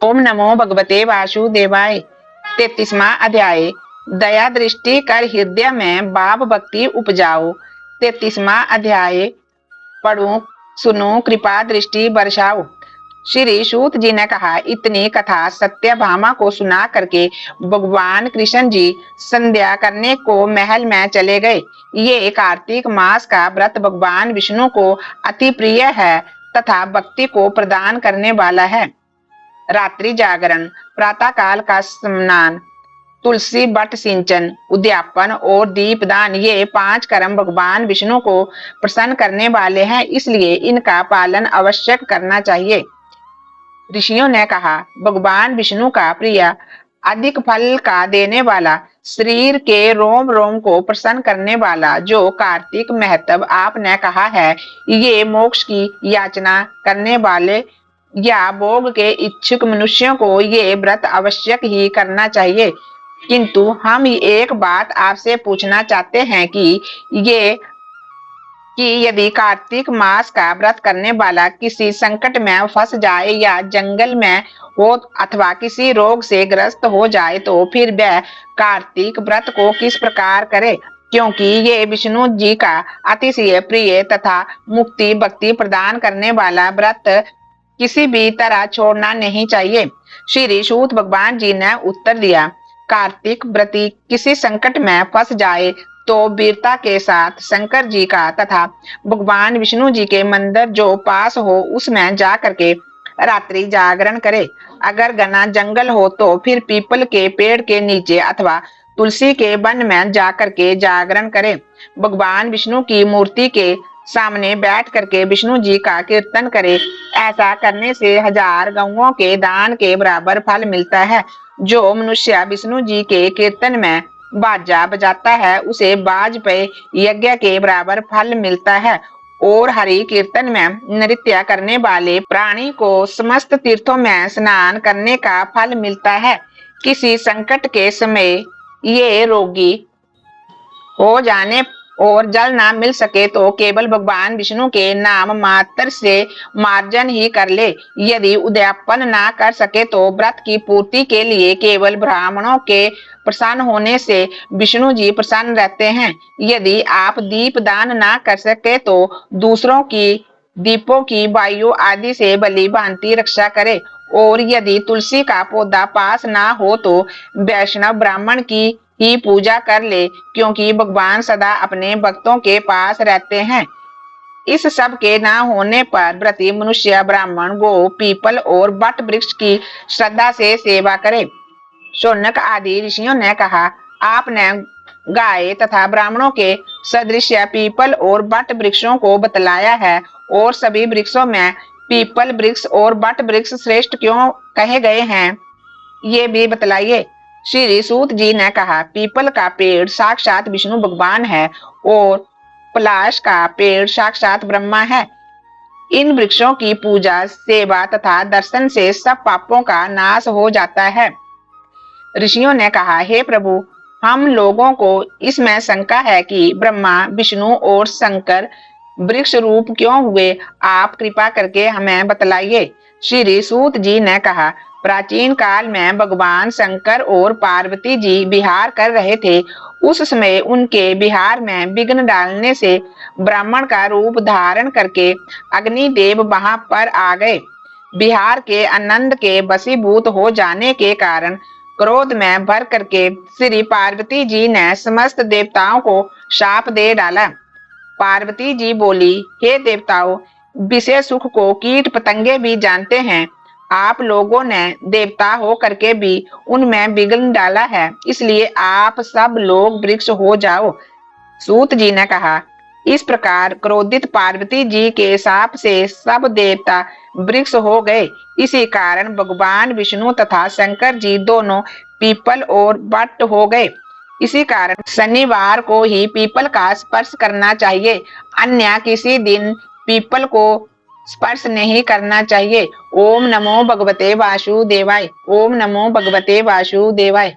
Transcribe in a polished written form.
ओम नमो भगवते वासुदेवाय। 33वां अध्याय। दया दृष्टि कर हृदय में भाव भक्ति उपजाओ। 33वां अध्याय। पढ़ो सुनो कृपा दृष्टि बरसाओ। श्री सूत जी ने कहा, इतनी कथा सत्यभामा को सुना करके भगवान कृष्ण जी संध्या करने को महल में चले गए। ये कार्तिक मास का व्रत भगवान विष्णु को अति प्रिय है तथा भक्ति को प्रदान करने वाला है। रात्रि जागरण, प्रातः काल का स्नान, तुलसी बट सिंचन, उद्यापन और दीपदान, ये 5 कर्म भगवान विष्णु को प्रसन्न करने वाले हैं, इसलिए इनका पालन अवश्य करना चाहिए। ऋषियों ने कहा, भगवान विष्णु का प्रिय, अधिक फल का देने वाला, शरीर के रोम रोम को प्रसन्न करने वाला जो कार्तिक महत्व आपने कहा है, ये मोक्ष की याचना करने वाले या भोग के इच्छुक मनुष्यों को ये व्रत आवश्यक ही करना चाहिए। किंतु हम एक बात आपसे पूछना चाहते हैं कि यदि कार्तिक मास का व्रत करने वाला किसी संकट में फंस जाए या जंगल में हो अथवा किसी रोग से ग्रस्त हो जाए तो फिर वह कार्तिक व्रत को किस प्रकार करे, क्योंकि ये विष्णु जी का अतिशय प्रिय तथा मुक्ति भक्ति प्रदान करने वाला व्रत किसी भी तरह छोड़ना नहीं चाहिए। श्री सूत भगवान जी ने उत्तर दिया, कार्तिक व्रती किसी संकट में फंस जाए तो वीरता के साथ शंकर जी का तथा भगवान विष्णु जी के मंदिर जो पास हो उसमें जा करके रात्रि जागरण करे। अगर घना जंगल हो तो फिर पीपल के पेड़ के नीचे अथवा तुलसी के वन में जाकर के जागरण करे। भगवान विष्णु की मूर्ति के सामने बैठ करके विष्णु जी का कीर्तन करे। ऐसा करने से 1000 गौओं के दान के बराबर फल मिलता है। जो मनुष्य विष्णु जी के कीर्तन में बाजा बजाता है उसे बाज पे यज्ञ के बराबर फल मिलता है। और हरि कीर्तन में नृत्य करने वाले प्राणी को समस्त तीर्थों में स्नान करने का फल मिलता है। किसी संकट के समय ये रोगी हो जाने और जल ना मिल सके तो केवल भगवान विष्णु के नाम मात्र से मार्जन ही कर ले। यदि उद्यापन ना कर सके तो व्रत की पूर्ति के लिए केवल ब्राह्मणों के प्रसन्न होने से विष्णु जी प्रसन्न रहते हैं। यदि आप दीप दान ना कर सके तो दूसरों की दीपों की वायु आदि से भली भांति रक्षा करे। और यदि तुलसी का पौधा पास ना हो तो वैष्णव ब्राह्मण की ही पूजा कर ले, क्योंकि भगवान सदा अपने भक्तों के पास रहते हैं। इस सब के ना होने पर व्रती मनुष्य ब्राह्मण गो पीपल और बट वृक्ष की श्रद्धा से सेवा करे। शौनक आदि ऋषियों ने कहा, आपने गाय तथा ब्राह्मणों के सदृश पीपल और बट वृक्षों को बतलाया है, और सभी वृक्षों में पीपल वृक्ष और बट वृक्ष श्रेष्ठ क्यों कहे गए हैं, ये भी बतलाइए। श्री सूत जी ने कहा, पीपल का पेड़ साक्षात विष्णु भगवान है और पलाश का पेड़ साक्षात ब्रह्मा है। इन वृक्षों की पूजा सेवा तथा दर्शन से सब पापों का नाश हो जाता है। ऋषियों ने कहा, हे प्रभु, हम लोगों को इसमें शंका है कि ब्रह्मा विष्णु और शंकर वृक्ष रूप क्यों हुए, आप कृपा करके हमें बतलाइए। श्री सूत जी ने कहा, प्राचीन काल में भगवान शंकर और पार्वती जी विहार कर रहे थे। उस समय उनके विहार में विघ्न डालने से ब्राह्मण का रूप धारण करके अग्निदेव वहां पर आ गए। विहार के आनंद के वशीभूत हो जाने के कारण क्रोध में भर करके श्री पार्वती जी ने समस्त देवताओं को शाप दे डाला। पार्वती जी बोली, हे देवताओं, विशेष सुख को कीट पतंगे भी जानते हैं। आप लोगों ने देवता हो करके भी उनमें विघ्न डाला है, इसलिए आप सब लोग वृक्ष हो जाओ। सूत जी ने कहा, इस प्रकार क्रोधित पार्वती जी के शाप से सब देवता वृक्ष हो गए। इसी कारण भगवान विष्णु तथा शंकर जी दोनों पीपल और बट हो गए। इसी कारण शनिवार को ही पीपल का स्पर्श करना चाहिए, अन्य किसी दिन पीपल को स्पर्श नहीं करना चाहिए। ओम नमो भगवते वासुदेवाय। ओम नमो भगवते वासुदेवाय।